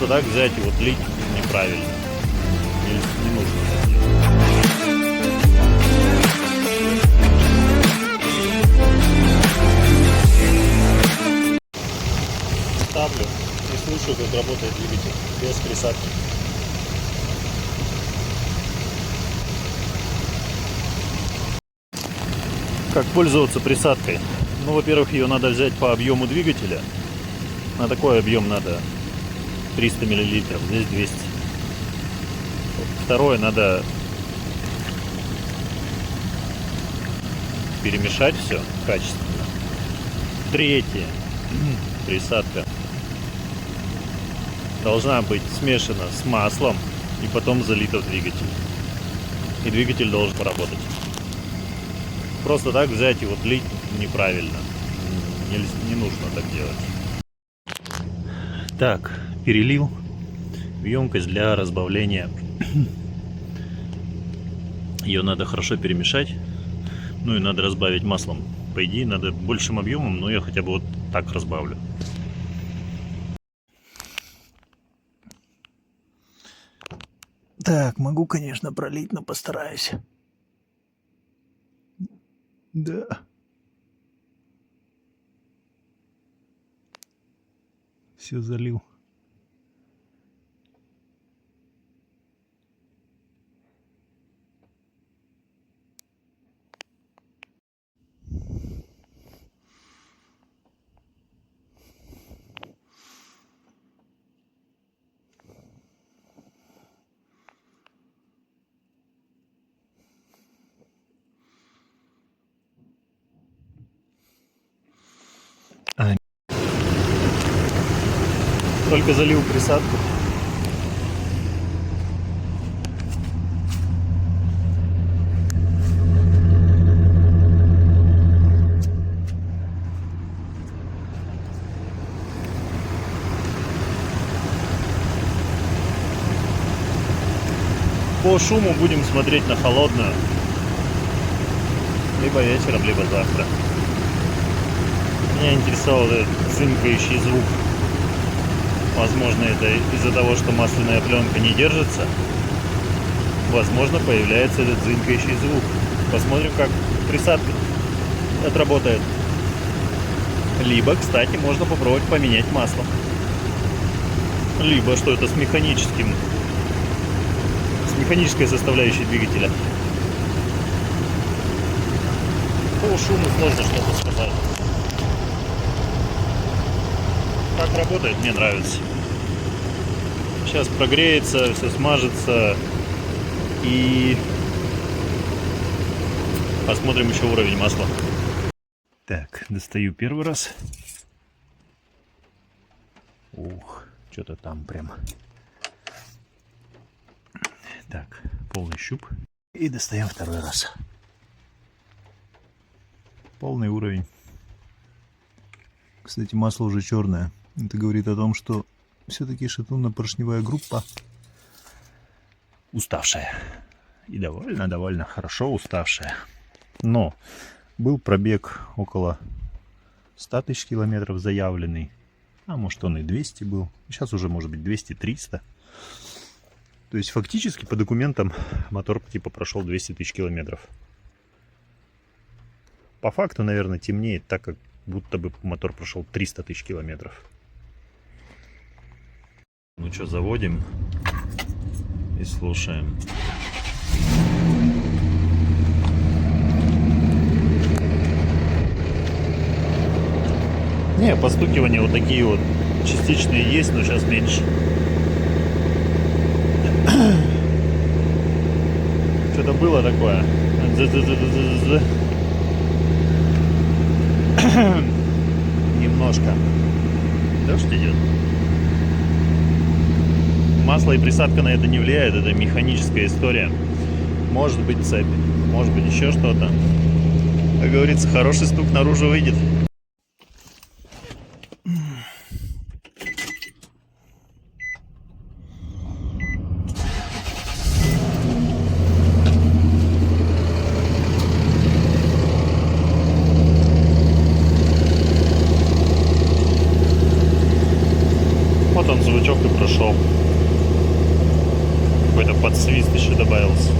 Просто так взять и вот лить неправильно. Не нужно так делать. Ставлю и слушаю, как работает двигатель без присадки. Как пользоваться присадкой? Ну, во-первых, ее надо взять по объему двигателя. На такой объем надо 300 мл, здесь 200. Второе, надо перемешать все качественно. Третье, присадка должна быть смешана с маслом и потом залита в двигатель. И двигатель должен поработать. Просто так взять и вот лить неправильно. Не нужно так делать. Так, перелил в емкость для разбавления. Ее надо хорошо перемешать. Ну и надо разбавить маслом. По идее, надо большим объемом, но я хотя бы вот так разбавлю. Так, могу, конечно, пролить, но постараюсь. Да. Все залил. Только залил присадку. По шуму будем смотреть на холодную. Либо вечером, либо завтра. Меня интересовал этот цинкающий звук. Возможно, это из-за того, что масляная пленка не держится. Возможно, появляется этот цинкающий звук. Посмотрим, как присадка отработает. Либо, кстати, можно попробовать поменять масло. Либо что-то с механической составляющей двигателя. По шуму сложно что-то сказать. Как работает, мне нравится. Сейчас прогреется, все смажется. И посмотрим еще уровень масла. Так, достаю первый раз. Ух, что-то там прям. Так, полный щуп. И достаем второй раз. Полный уровень. Кстати, масло уже черное. Это говорит о том, что все-таки шатунно-поршневая группа уставшая. И довольно хорошо уставшая. Но был пробег около 100 тысяч километров заявленный. А может, он и 200 был. Сейчас уже может быть 200-300. То есть фактически по документам мотор типа прошел 200 тысяч километров. По факту, наверное, темнеет, так как будто бы мотор прошел 300 тысяч километров. Ну что, заводим и слушаем. Не, постукивания вот такие вот частичные есть, но сейчас меньше. Что-то было такое. Немножко. Дождь идет. Масло и присадка на это не влияют, это механическая история. Может быть цепь, может быть еще что-то. Как говорится, хороший стук наружу выйдет. Вот он, звучок и прошел. пошел. Какой-то подсвист еще добавился.